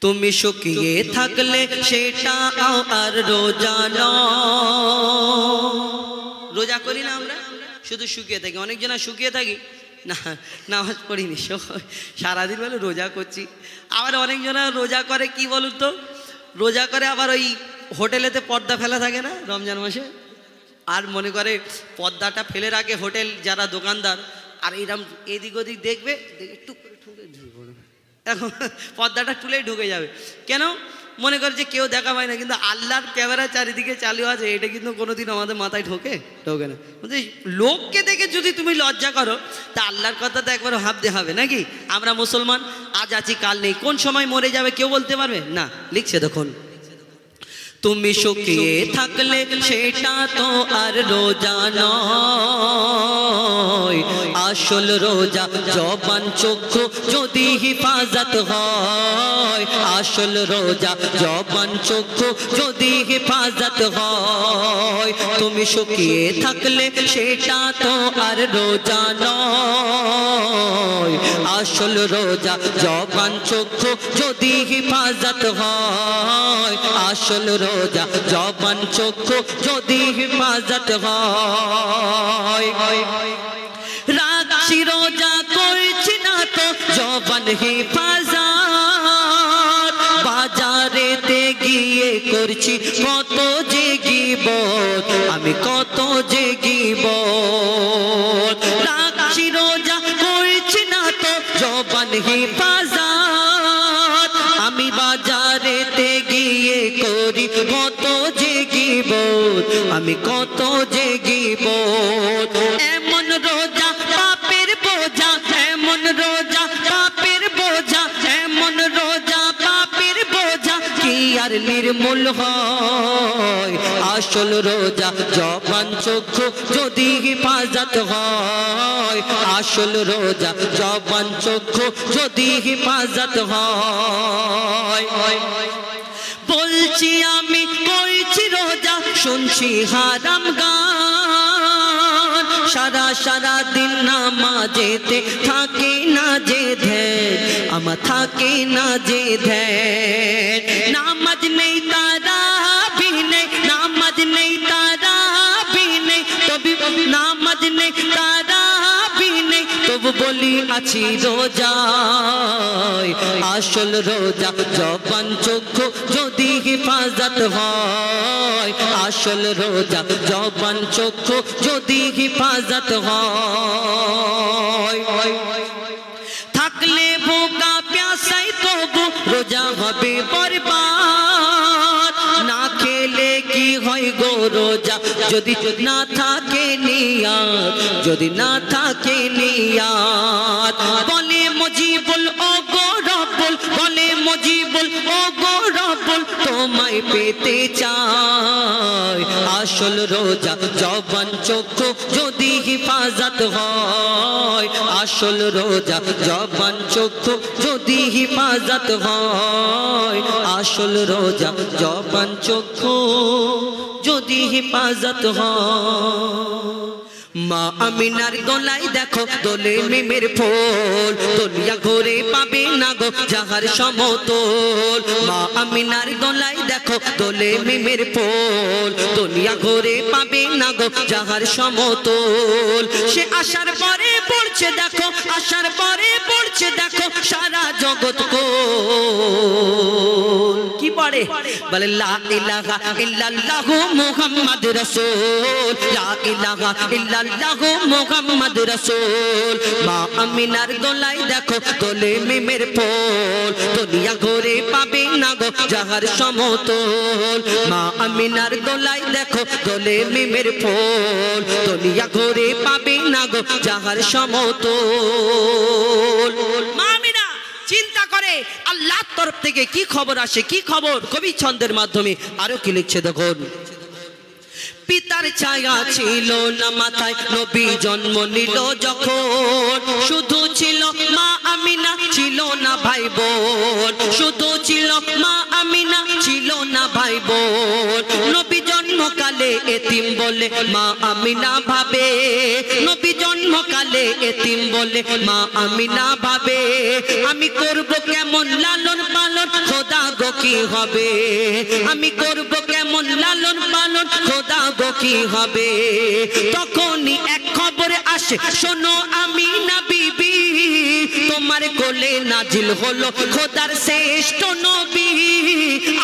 তুমি শুকিয়ে থাকলে সেটা আর রোজা নয়। রোজা করি না আমরা, শুধু শুকিয়ে থাকি। অনেকজনা শুকিয়ে থাকি না, নামাজ পড়িনি, সারাদিন বলে রোজা করছি। আবার অনেকজনা রোজা করে কি বলুন তো, রোজা করে আবার ওই হোটেলেতে পর্দা ফেলা থাকে না রমজান মাসে, আর মনে করে পর্দাটা ফেলে রাখে হোটেল যারা দোকানদার, আর এইরকম এদিক ওদিক দেখবে, দেখে টুক করে ঠুকে ঢুকে পড়বে, এখন পর্দাটা তুলেই ঢুকে যাবে। কেন? মনে করে যে কেউ দেখা পায় না, কিন্তু আল্লাহর ক্যামেরা চারিদিকে চালু আছে, এটা কিন্তু কোনোদিন আমাদের মাথায় ঢোকে না। লোককে দেখে যদি তুমি লজ্জা করো, তা আল্লাহর কথা তো একবার ভাবতে হবে নাকি? আমরা মুসলমান, আজ আছি কাল নেই, কোন সময় মরে যাবে কেউ বলতে পারবে না। লিখছে দেখুন, তুমি শুকিয়ে থাকলে সেটা তো আর রোজা নয়, আসল রোজা জবান চক্ষু যদি হিফাজত হয়, আসল রোজা জবান চক্ষু যদি হিফাজত হয়। তুমি শুকিয়ে থাকলে সেটা তো আর রোজা নয়, আসল রোজা জবান চক্ষু যদি হিফাজত হয়, আসল রোজা জবান চক্ষু যদি হিফাজত হয়। রাখছি রোজা করছি না তো জবান হিফাজত, বাজারেতে গিয়ে করছি কত যে গীবত, আমি কত যে গীবত। রাখছি রোজা করছি না তো জবান হিফাজত, আমি বাজারেতে গিয়ে করি কত যে গীবত, আমি কত যে গীবত। এমন রোজা পাপের বোঝা, এমন রোজা পাপের বোঝা, এমন রোজা পাপের বোঝা কি আর নির্মূল হয়, আসল রোজা জবান চক্ষু যদি হিফাজত হয়, আসল রোজা জবান চক্ষু যদি হিফাজত হয়। বলছি আমি করছি রোজা, শুনছি হারাম গান, সারা সারা দিন নামাজেতে থাকে না যে ধ্যান, আমার থাকে না যে ধ্যান। নামাজ নেই তারাবি নেই, নামাজ নেই তারাবি নেই, তবে নামাজ নেই তারাবি নেই, তবু বলি আছি রোজায়, আসল রোজা জবান চক্ষু যদি হিফাজত হয়, আসল রোজা জবান চক্ষু যদি হিফাজত হয়। থাকলে ভোকা প্যাসাই তবু রোজা হবে বরবাদ, না খেলে কি হয় গো রোজা যদি না থাকে নিয়াত, যদি না থাকে নিয়াত। বলে মুজিবুল ও গো রব্বুল, বলে মুজিবুল ও গো রব্বুল, তোমায় পেতে চাই, আসল রোজা জবান চক্ষু যদি হিফাজত হয়, আসল রোজা জবান চক্ষু যদি হিফাজত হয়, আসল রোজা জবান চক্ষু যদি হিফাজত হয়। মা আমিনার গলায় দেখো দোলে মিমের ফুল, দুনিয়া ঘুরে পাবে না গো যাহার সমতল। মা আমিনার গলায় দেখো দোলে মিমের ফুল, দুনিয়া ঘুরে পাবে না গো যাহার সমতল। সে আসার পরে পড়ছে দেখো, আসার পরে পড়ছে দেখো সারা জগৎ কোল। কি পড়ে? বলে লা ইলাহা ইল্লাল্লাহু মুহাম্মাদুর রাসূল, লা ইলাহা ইল্লাল্লাহু মুহাম্মাদুর রাসূল। মা আমিনার গলায় দেখো দোলে মিমের ফুল, দুনিয়া ঘুরে পাবে না গো যাহার সমতল। মা আমিনার গলায় দেখো দোলে মিমের ফুল, দুনিয়া ঘুরে পাবে না গো যাহার সমতল। মা আমিনা চিন্তা করে আল্লাহর তরফ থেকে কি খবর আসে, কি খবর। কবি ছন্দের মাধ্যমে আরো কি লিখছে দেখুন, পিতার ছায়া ছিল না মাথায় নবী জন্ম নিল যখন, শুধু ছিল মা আমিনা ছিল না ভাই বোন, শুধু ছিল মা আমিনা ছিল না ভাই বোন। নবী জন্মকালে এতিম বলে মা আমিনা ভাবে, নবী জন্মকালে এতিম বলে মা আমিনা ভাবে, আমি করব কেমন লালন পালন খোদা কি হবে, আমি করব কেমন লালন পালন, খোদা গো কি হবে। তখনই এক খবরে আসে, শোনো আমিনা বিবি, তোমার কোলে নাজিল হলো খোদার শ্রেষ্ঠ নবী।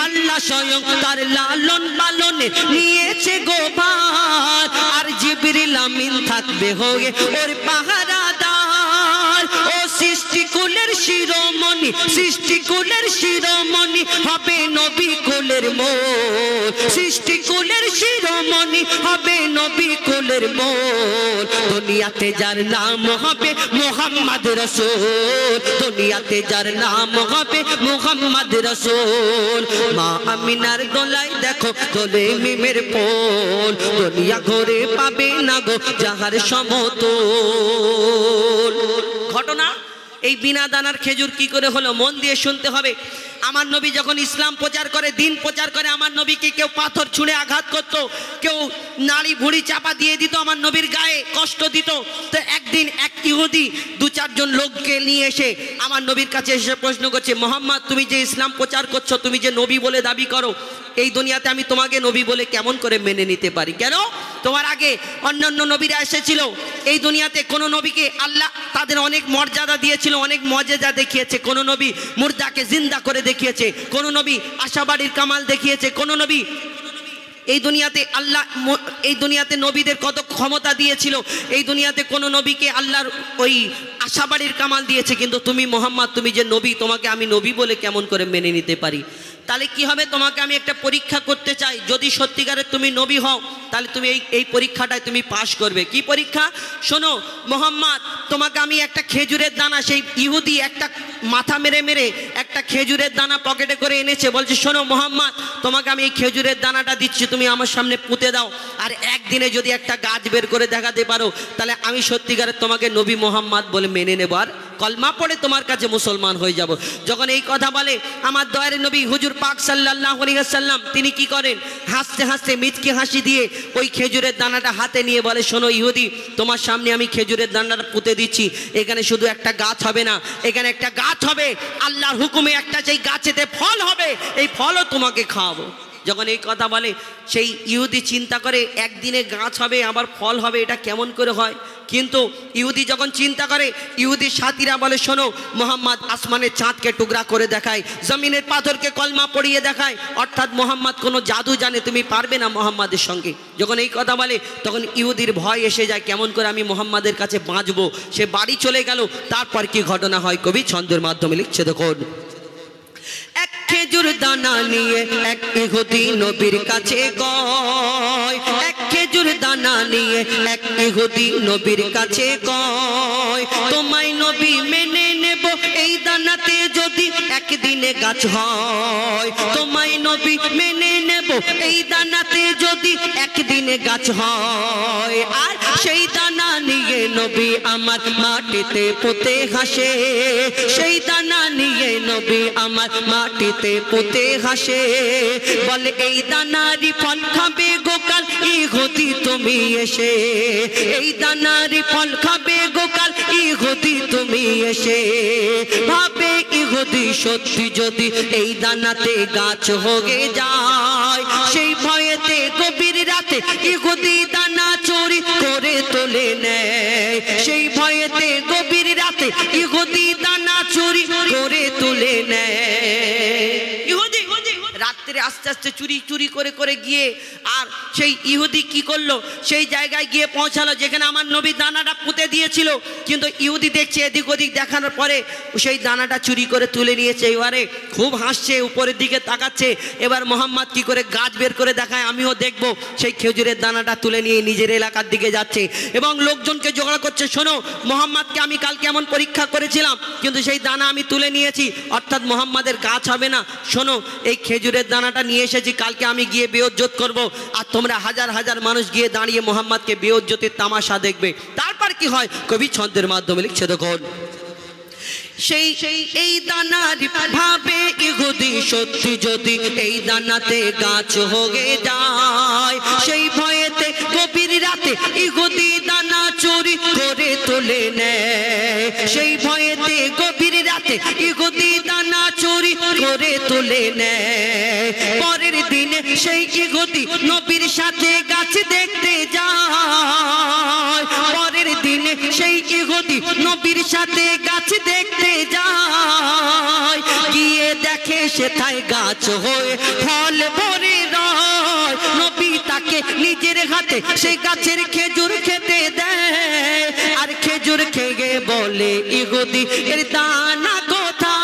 আল্লাহ স্বয়ং তার লালন পালনে নিয়েছে গো ভার, আর জিবরিল আমিন থাকবে হয়ে ওর পাহারাদার। ও সৃষ্টিকুলের শিরোমণি, সৃষ্টিকুলের শিরোমণি হবে নবী কুলের মোল, সৃষ্টিকুলের শিরোমণি হবে নবী কুলের মোল। দুনিয়াতে যার নাম হবে মুহাম্মদ রাসূল, দুনিয়াতে যার নাম হবে মুহাম্মদ রাসূল। মা আমিনার গলায় দেখো দোলে মিমের পোল, দুনিয়া ঘরে পাবে না গো যাহার সমতল। ঘটনা এই বিনা দানার খেজুর কি করে হলো, মন দিয়ে শুনতে হবে। আমার নবী যখন ইসলাম প্রচার করে, দিন প্রচার করে, আমার নবীকে কেউ পাথর ছুঁড়ে আঘাত করত, কেউ নাড়ি ভুঁড়ি চাপা দিয়ে দিত, আমার নবীর গায়ে কষ্ট দিত। তো একদিন এক ইহুদি দু চারজন লোককে নিয়ে এসে আমার নবীর কাছে এসে প্রশ্ন করছে, মোহাম্মদ তুমি যে ইসলাম প্রচার করছো, তুমি যে নবী বলে দাবি করো, এই দুনিয়াতে আমি তোমাকে নবী বলে কেমন করে মেনে নিতে পারি? কেন? তোমার আগে অন্যান্য নবীরা এসেছিল, এই দুনিয়াতে কোন নবীকে আল্লাহ তাদের অনেক মর্যাদা দিয়েছিল, অনেক মর্যাদা দেখিয়েছে। কোন নবী মুর্দাকে জিন্দা করে দেখিয়েছে, কোন নবী আশাবাড়ির কামাল দেখিয়েছে, কোন নবী এই দুনিয়াতে আল্লাহ এই দুনিয়াতে নবীদের কত ক্ষমতা দিয়েছিল, এই দুনিয়াতে কোন নবীকে আল্লাহর ওই আশাবাড়ির কামাল দিয়েছে। কিন্তু তুমি মোহাম্মদ, তুমি যে নবী, তোমাকে আমি নবী বলে কেমন করে মেনে নিতে পারি? তাহলে কি হবে, তোমাকে আমি একটা পরীক্ষা করতে চাই। যদি সত্যিকারের তুমি নবী হও, তাহলে তুমি এই পরীক্ষাটায় তুমি পাশ করবে। কি পরীক্ষা? শোনো মোহাম্মদ, তোমাকে আমি একটা খেজুরের দানা, সেই ইহুদি একটা মাথা মেরে মেরে একটা খেজুরের দানা পকেটে করে এনেছে, বলছে শোনো মোহাম্মদ, তোমাকে আমি এই খেজুরের দানাটা দিচ্ছি, তুমি আমার সামনে পুঁতে দাও, আর একদিনে যদি একটা গাছ বের করে দেখাতে পারো, তাহলে আমি সত্যিকারের তোমাকে নবী মোহাম্মদ বলে মেনে নেব, আর কলমা পড়ে তোমার কাছে মুসলমান হয়ে যাব। যখন এই কথা বলে আমার দয়ার নবী হুজুর পাক সাল্লাল্লাহু আলাইহি ওয়াসাল্লাম, তিনি কি করেন, হাসতে হাসতে মিচকে হাসি দিয়ে ওই খেজুরের দানাটা হাতে নিয়ে বলে, শোনো ইহুদি, তোমার সামনে আমি খেজুরের দানাটা পুঁতে দিচ্ছি, এখানে শুধু একটা গাছ হবে না, এখানে একটা গাছ হবে, আল্লাহর হুকুমে একটা সেই গাছেতে ফল হবে, এই ফলও তোমাকে খাওয়াবো। যখন এই কথা বলে, সেই ইহুদি চিন্তা করে একদিনে গাছ হবে আবার ফল হবে, এটা কেমন করে হয়? কিন্তু ইহুদি যখন চিন্তা করে, ইহুদির সাথীরা বলে, শোনো মোহাম্মদ আসমানের চাঁদকে টুকরা করে দেখায়, জমিনের পাথরকে কলমা পড়িয়ে দেখায়, অর্থাৎ মোহাম্মদ কোনো জাদু জানে, তুমি পারবে না মোহাম্মদের সঙ্গে। যখন এই কথা বলে, তখন ইহুদির ভয় এসে যায়, কেমন করে আমি মোহাম্মদের কাছে বাঁচবো। সে বাড়ি চলে গেল। তারপর কি ঘটনা হয় কবি ছন্দের মাধ্যমে লিখছে, দেখুন। এক খেজুর দানা নিয়ে এক ইহুদি নবীর কাছে গয়, এক খেজুর দানা নিয়ে এক ইহুদি নবীর কাছে গয়, তোমায় নবী মেনে নেব এই দানাতে যদি একদিনে গাছ হয়, তোমায় নবী মেনে নেব এই দানাতে যদি একদিনে গাছ হয়। আর সেই দানা নিয়ে নবী আমার মাটিতে পুঁতে হাসে, সেই দানা নিয়ে নবী আমার মাটিতে পুঁতে হাসে, বলে এই দানারি ফল খাবে গোকাল ইহুদি তুমি এসে, এই দানারি ফল খাবে গোকাল ইহুদি তুমি এসে। ভাবে ইহুদি সত্যি যদি এই দানাতে গাছ হয়ে যায়, সেই ভয়েতে গভীর রাতে ইহুদি দানা চুরি করে তুলে নেয়, সেই ভয়েতে গভীর রাতে ইহুদি দানা চুরি করে তুলে নেয়। ইহুদি রাত্রে আস্তে আস্তে চুরি চুরি করে করে গিয়ে, আর সেই ইহুদি কি করলো, সেই জায়গায় গিয়ে পৌঁছালো যেখানে আমার নবী দানাটা পুঁতে দিয়েছিল। কিন্তু ইহুদি দেখছে, এদিক ওদিক দেখানোর পরে সেই দানাটা চুরি করে তুলে নিয়েছে। এবারে খুব হাসছে, উপরের দিকে তাকাচ্ছে। এবার মোহাম্মদ কি করে গাছ বের করে দেখায়, আমিও দেখবো। সেই খেজুরের দানাটা তুলে নিয়ে নিজের এলাকার দিকে যাচ্ছে এবং লোকজনকে জোগাড় করছে, শোনো মোহাম্মদকে আমি কালকে এমন পরীক্ষা করেছিলাম, কিন্তু সেই দানা আমি তুলে নিয়েছি, অর্থাৎ মোহাম্মদের গাছ হবে না। শোনো এই খেজুরের দানাটা নিয়ে এসেছি, কালকে আমি গিয়ে বেইজ্জত করব, আর তোমরা হাজার হাজার মানুষ গিয়ে দাঁড়িয়ে মোহাম্মদকে বেইজ্জতের তামাশা দেখবে। তারপর কি হয় কবি ছন্দের মাধ্যমে লিখছে, দেখুন। সেই এই দানার ভাবে ইহুদি সত্যি যদি এই দানাতে গাছ হয়ে যায়, সেই ভয়েতে গভীর রাতে ইহুদি দানা চুরি করে তুলে নেয়, সেই ভয়েতে গভীর রাতে ইহুদি দানা চুরি করে তুলে তুলে নেয়। পরের দিনে সেই ইহুদি নবীর সাথে গাছ দেখতে যায়। পরের দিনে সেই ইহুদি নবীর সাথে গাছ দেখতে যায়। গিয়ে দেখে সেথায় গাছ হয়ে ফল ভরে রয়। নবী তাকে নিজের হাতে সেই গাছের খেজুর খেতে দেয়। আর খেজুর খেয়ে বলে ইহুদি এর দানা কোথায়?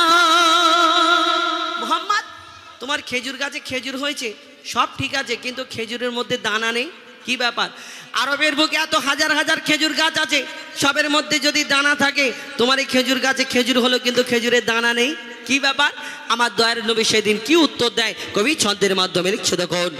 মুহাম্মদ, তোমার খেজুর গাছে খেজুর হয়েছে, সব ঠিক আছে, কিন্তু খেজুরের মধ্যে দানা নেই, কি ব্যাপার? আরবের বুকে এত হাজার হাজার খেজুর গাছ আছে, সবের মধ্যে যদি দানা থাকে, তোমার এই খেজুর গাছে খেজুর হলো কিন্তু খেজুরের দানা নেই, কি ব্যাপার? আমার দয়ার নবী সেদিন কি উত্তর দেয় কবি ছন্দের মাধ্যমে লিখছে দেখুন।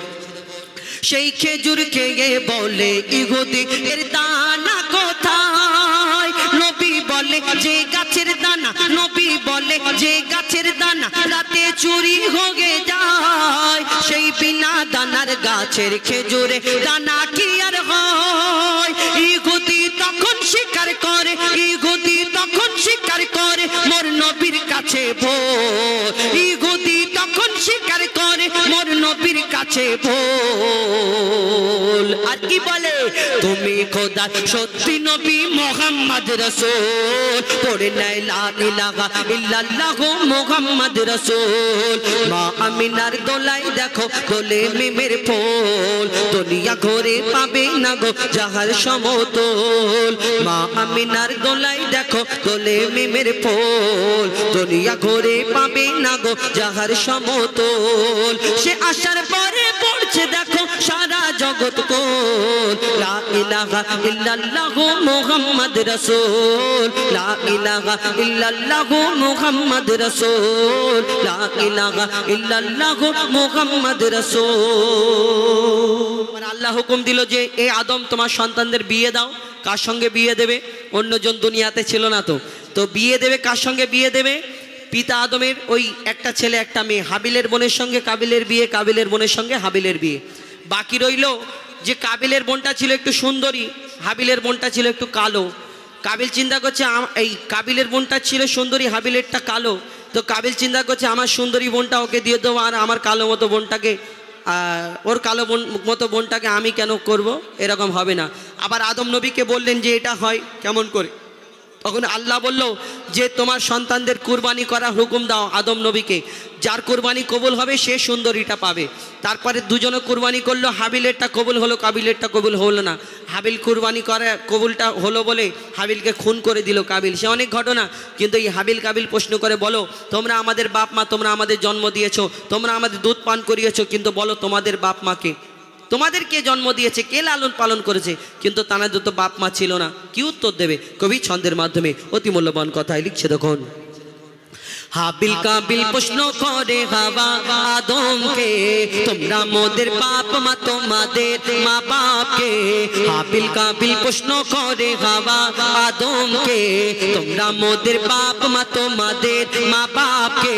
সেই খেজুর খেয়ে বলে ইহুদি এর দানা কোথায়? নবী বলে যে গাছের দানা, নবী বলে যে গাছের দানা রাতে চুরি হয়ে যায়। সেই বিনা দানার গাছের খেজুরে দানা কি আর হয়? ইহুদি তখন স্বীকার করে, ইহুদি তখন স্বীকার করে মোর নবীর কাছে ভোর। ইহুদি তখন স্বীকার করে মোর নবীর কাছে ভোর। আর কি বলে? তুমি খোদা সত্যি নবী মুহাম্মদ রাসূল। পড়ে নাই লা ইলাহা ইল্লাল্লাহু মুহাম্মদ রাসূল। মা আমিনার দোলাই দেখো দোলে মিমের ফুল। দুনিয়া ঘুরে পাবে না গো যাহার সমতল। মা আমিনার দোলাই দেখো দোলে মিমের ফুল। দুনিয়া ঘুরে পাবে না গো যাহার সমতল। সে আসার পরে পড়ছে দেখো সারা জগৎ কোল। লা ইলাহা ইল্লাল্লাহু মুহাম্মদ রাসূল। লা ইলাহা ইল্লাল্লাহু মুহাম্মদ রাসূল। লা ইলাহা ইল্লাল্লাহু মুহাম্মদ রাসূল। আল্লাহ হুকুম দিল যে এ আদম তোমার সন্তানদের বিয়ে দাও। কার সঙ্গে বিয়ে দেবে? অন্যজন দুনিয়াতে ছিল না, তো বিয়ে দেবে কার সঙ্গে বিয়ে দেবে? পিতা আদমের ওই একটা ছেলে একটা মেয়ে, হাবিলের বোনের সঙ্গে কাবিলের বিয়ে, কাবিলের বোনের সঙ্গে হাবিলের বিয়ে। বাকি রইল যে কাবিলের বোনটা ছিল একটু সুন্দরী, হাবিলের বোনটা ছিল একটু কালো। কাবিল চিন্তা করছে এই কাবিলের বোনটা ছিল সুন্দরী, হাবিলেরটা কালো। তো কাবিল চিন্তা করছে আমার সুন্দরী বোনটা ওকে দিয়ে দেবো, আর আমার কালো মতো বোনটাকে, ওর কালো মতো বোনটাকে আমি কেন করব? এরকম হবে না। আবার আদম নবীকে বললেন যে এটা হয় কেমন করে? তখন আল্লাহ বলল যে তোমার সন্তানদের কুরবানি করার হুকুম দাও আদম নবীকে। যার কুরবানি কবুল হবে সে সুন্দরীটা পাবে। তারপরে দুজনে কুরবানি করলো, হাবিলেরটা কবুল হলো, কাবিলেরটা কবুল হলো না। হাবিল কুরবানি করে কবুলটা হলো বলে হাবিলকে খুন করে দিল কাবিল। সে অনেক ঘটনা, কিন্তু এই হাবিল কাবিল প্রশ্ন করে বলো তোমরা আমাদের বাপ মা, তোমরা আমাদের জন্ম দিয়েছো, তোমরা আমাদের দুধ পান করিয়েছো, কিন্তু বলো তোমাদের বাপ মাকে, তোমাদের কে জন্ম দিয়েছে, কে লালন পালন করেছে? কিন্তু তাদের তো বাপ মা ছিল না, কি উত্তর দেবে? কবি ছন্দের মাধ্যমে অতি মূল্যবান কথাই লিখছে দেখুন। হাবিল কাবিল প্রশ্ন করে হাওয়া আদমকে, তোমরা মোদের বাপ মা, তোমাদের মা বাপকে। হাবিল কাবিল প্রশ্ন করে হাওয়া আদমকে, তোমরা মোদের বাপ মা, তোমাদের মা বাপকে।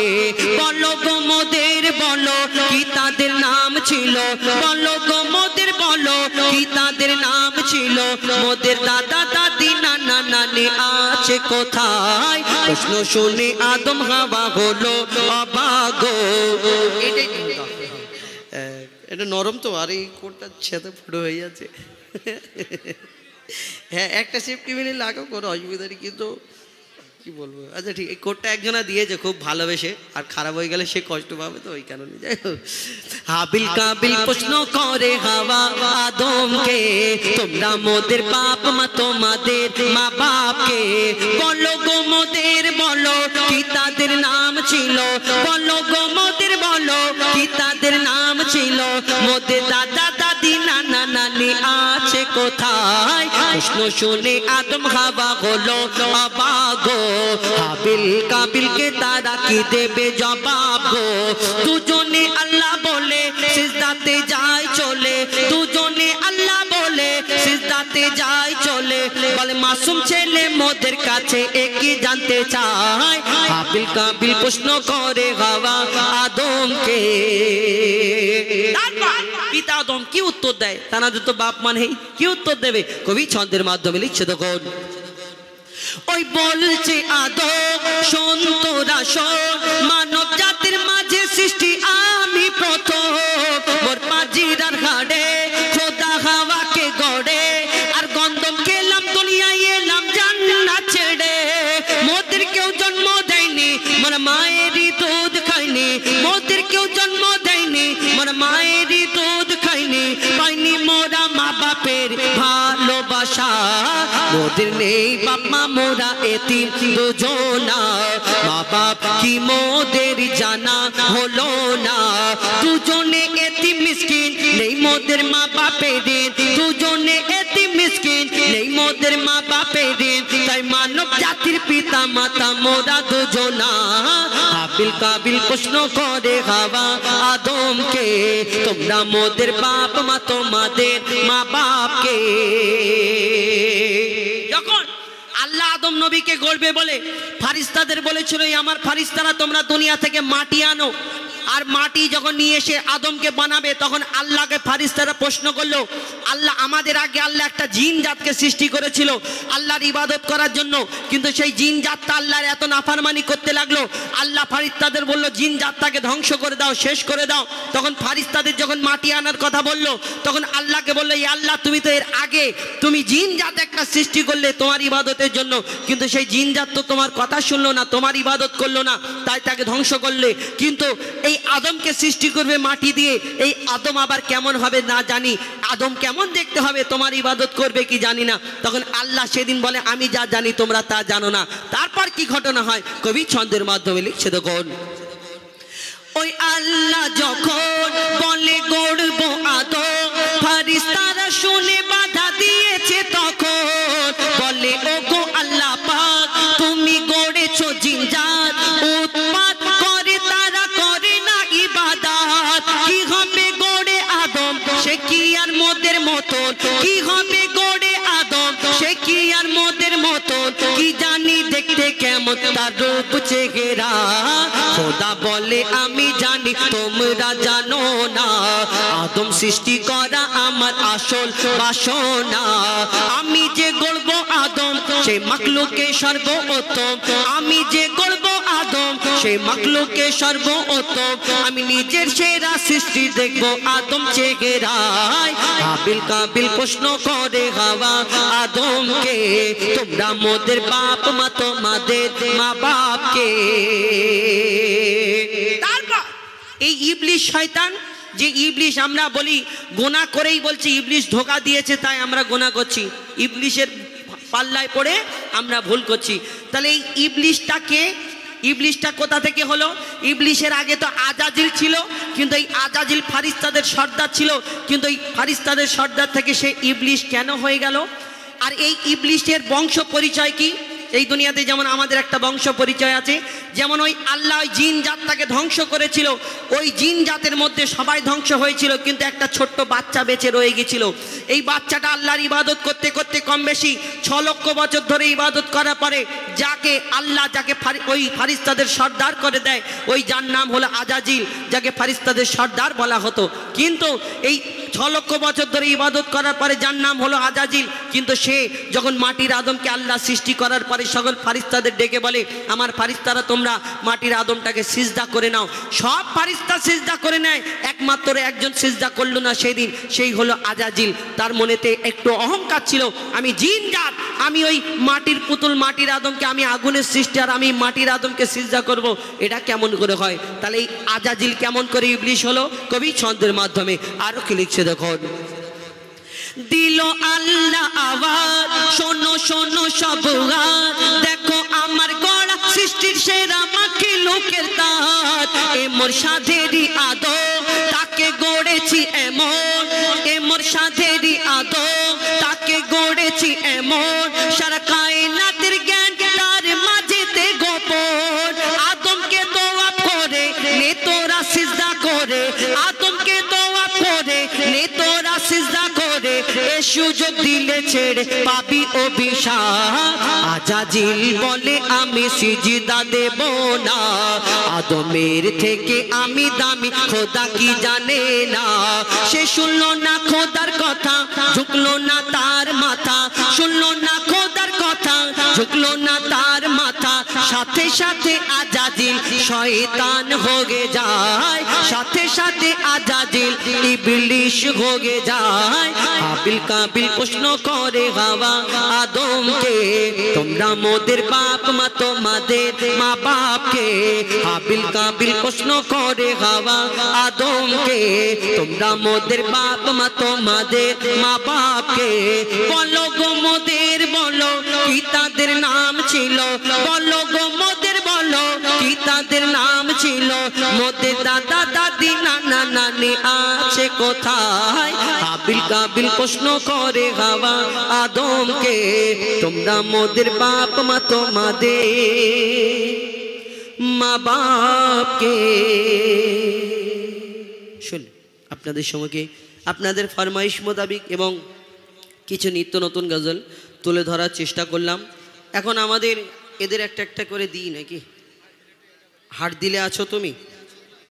বলো গো মোদের, বলো কি তাদের নাম ছিল? বলো গো মোদের, বলো কি তাদের নাম ছিল? মোদের দাদা দাদি নানা নানি আছে কোথায়? প্রশ্ন শুনে আদম হাওয়া হলো অবাক। এটা নরম তো, আর এই কোটটা ছেদে ফুটো হয়ে যাচ্ছে। হ্যাঁ, একটা সেফটি মিলে লাগাও, কোনো অসুবিধা নেই, কিন্তু কি বলবো। আচ্ছা ঠিক, এই কোটটা একজনা দিয়েছে খুব ভালোবেসে, আর খারাপ হয়ে গেলে সে কষ্ট পাবে, তো ওই কারণে। যাই হোক, হাবিল কাবিল প্রশ্ন করে হাওয়া আদমকে, তোমরা মোদের বাপ মা, তোমাদের মা বাপকে। বলো গো মোদের, বলো কি তাদের নাম ছিল? বলো গো মোদের, বলো কি তাদের নাম ছিল? মোদের দাদা দাদি নানা নানি আছে কোথায়? প্রশ্ন শুনে আদম হাওয়া হলো অবাক। হাবিল কাবিলকে তারা কি দেবে জবাব গো? দুজনে আল্লাহ বলে সিজদাতে যায় চলে, দুজনে আল্লাহ বলে সিজদাতে যায় চলে। বলে মাসুম ছেলে মোদের কাছে একই জানতে চায়। হাবিল কাবিল প্রশ্ন করে হাওয়া আদমকে। পিতা আদম কি উত্তর দেয়? তানাদের তো বাপ মানে কি উত্তর দেবে? কবি ছন্দের মাধ্যমে লিখছে তখন। ওই বলছে আদম শোন তোরা শোন, মানব জাতির মাঝে সৃষ্টি মোদের নেই বাপ মা মোরা এতিম দুজনা মা বাপ কি মোদের জানা হলো না দুজনে এতিম মিসকিন নেই মোদের মা বাপের দুজনে এতিম মিসকিন নেই মোদের মা বাপের তাই মানব জাতির পিতা মাতা মোরা দুজনা হাবিল কাবিল প্রশ্ন করে হাওয়া আদমকে তোমরা মোদের বাপ মা তোমাদের মা বাপকে যখন আল্লাহ আদম নবীকে গড়বে বলে ফারিস্তাদের বলেছিল আমার ফারিস্তারা তোমরা দুনিয়া থেকে মাটি আনো আর মাটি যখন নিয়ে এসে আদমকে বানাবে তখন আল্লাহকে ফারিস্তারা প্রশ্ন করলো আল্লাহ আমাদের আগে আল্লাহ একটা জিন জাতকে সৃষ্টি করেছিল আল্লাহর ইবাদত করার জন্য কিন্তু সেই জিন জাতটা আল্লাহর এত নাফরমানি করতে লাগলো আল্লাহ ফারিস্তাদের বলল জিন জাতটাকে ধ্বংস করে দাও শেষ করে দাও তখন ফারিস্তাদের যখন মাটি আনার কথা বললো তখন আল্লাহকে বললো এই আল্লাহ তুমি তো এর আগে তুমি জিন জাত একটা সৃষ্টি করলে তোমার ইবাদতের জন্য কিন্তু সেই জিন জাত তো তোমার কথা শুনলো না তোমার ইবাদত করলো না তাই তাকে ধ্বংস করলে কিন্তু এই আদমকে সৃষ্টি করবে মাটি দিয়ে এই আদম আবার কেমন হবে না জানি আদম কেমন দেখতে হবে তোমার ইবাদত করবে কি জানি না তখন আল্লাহ সেদিন বলে আমি যা জানি তোমরা তা জানো না তারপর কি ঘটনা হয় কবি ছন্দের মাধ্যমে লিখছে দেখুন ওই আল্লাহ যখন বলে গড়বো আদম ফারিস্তারা শুনে বাধা দিয়েছে তখন বলে ওগো আল্লাহ পাক তুমি গড়েছো জিনজাত উৎপাত করে তারা করে না ইবাদত কি হবে গড়ে আদম সে কি আর মোদের মতন কি হবে গড়ে আদম সে কি আর মোদের মতন কি জানি দেখতে কেমন তার রূপ চেহারা খোদা বলে আমি জানি তোমরা জানো না আদম সৃষ্টি করা আমার আসল বাসনা আমি যে গড়বো আদম সে মাখলুকে সর্বোত্তম আমি যে গড়বো আদম সে মাখলুকে সর্বোত্তম আমি নিজের সেরা সৃষ্টি দেখবো আদম চেহারায় হাবিল কাবিল প্রশ্ন করে হাওয়া আদমকে তোমরা মোদের বাপ মা তোমাদের মা বাপকে তারপর এই ইবলিশ শয়তান যে ইবলিশ আমরা বলি গোনা করেই বলছি ইবলিশ ধোঁকা দিয়েছে তাই আমরা গোনা করছি ইবলিশের পাল্লায় পড়ে আমরা ভুল করছি তাহলে এই ইবলিশটা কোথা থেকে হলো ইবলিশের আগে তো আজাজিল ছিল কিন্তু এই আজাজিল ফারিস্তাদের সর্দার ছিল কিন্তু এই ফারিস্তাদের সর্দার থেকে সে ইবলিশ কেন হয়ে গেল আর এই ইবলিশের বংশ পরিচয় কি এই দুনিয়াতে যেমন আমাদের একটা বংশ পরিচয় আছে যেমন ওই আল্লাহ ওই জিন জাতটাকে ধ্বংস করেছিল ওই জিন জাতের মধ্যে সবাই ধ্বংস হয়েছিল কিন্তু একটা ছোট্ট বাচ্চা বেঁচে রয়ে গিয়েছিল এই বাচ্চাটা আল্লাহর ইবাদত করতে করতে কম বেশি 6 লক্ষ বছর ধরে ইবাদত করার পরে যাকে আল্লাহ যাকে ওই ফারিস্তাদের সর্দার করে দেয় ওই যার নাম হলো আজাজিল যাকে ফারিস্তাদের সর্দার বলা হতো কিন্তু এই 6 লক্ষ বছর ধরে ইবাদত করার পরে যার নাম হলো আজাজিল কিন্তু সে যখন মাটির আদমকে আল্লাহ সৃষ্টি করার পরে সকল ফারিস্তাদের ডেকে বলে আমার ফারিস্তারা তোমরা মাটির আদমটাকে সিজদা করে নাও সব ফারিস্তা সিজদা করে নেয় একমাত্র একজন সিজদা করলো না সেদিন সেই হলো আজাজিল তার মনেতে একটু অহংকার ছিল আমি জিন জাত আমি ওই মাটির পুতুল মাটির আদমকে আমি আগুনের সৃষ্টি আর আমি মাটির আদমকে সিজদা করব এটা কেমন করে হয় তাহলে এই আজাজিল কেমন করে ইবলিশ হলো কবি ছন্দের মাধ্যমে আরো কি লিখছে দেখুন দিল আল্লাহ আওয়াজ শোনো শোনো সব দেখো আমার গড়া সৃষ্টির সেরা মাখলুকের তাজ এ মোর সাধেরই আদম তাকে গড়েছি এমন এ মোর সাধেরই আদম তাকে গড়েছি এমন সারা কায়নাতের জ্ঞান তার মাঝেতে গোপন আদমকে দোয়া করে নে তোরা সিজদা করে আদমকে দোয়া করে নে তোরা সিজদা করে এ সুযোগ দিলে ছেড়ে পাবি অভিশাপ আজাজিল বলে আমি সিজদা দেব না আদমের থেকে আমি দামি খোদা কি জানে না সে শুনলো না খোদার কথা ঝুঁকলো না তার মাথা শুনলো না খোদার কথা ঝুঁকলো না তার মাথা সাথে সাথে আজাজিল শয়তান হয়ে যায় সাথে সাথে আজাজিল ইবলিশ হয়ে যায় হাবিল কাবিল প্রশ্ন করে হাওয়া আদমকে তোমরা মোদের বাপ মা তোমাদের মা বাপকে হাবিল কাবিল প্রশ্ন করে হাওয়া আদমকে তোমরা মোদের বাপ মা তোমাদের মা বাপকে বলো গো মোদের বলো কি তাদের নাম ছিল বলো গো মোদের বলো কি তাদের নাম ছিল মোদের দাদা দাদি নানা নানি আছে কোথায় হাবিল কাবিল প্রশ্ন করে হাওয়া আদমকে তোমরা মোদের বাপ মা তোমাদের মা বাপকে শুন আপনাদের সঙ্গে আপনাদের ফরমাইশ মোতাবিক এবং কিছু নিত্য নতুন গজল তুলে ধরার চেষ্টা করলাম। এখন আমাদের এদের একটা একটা করে দিই নাকি হাট দিলে আছো তুমি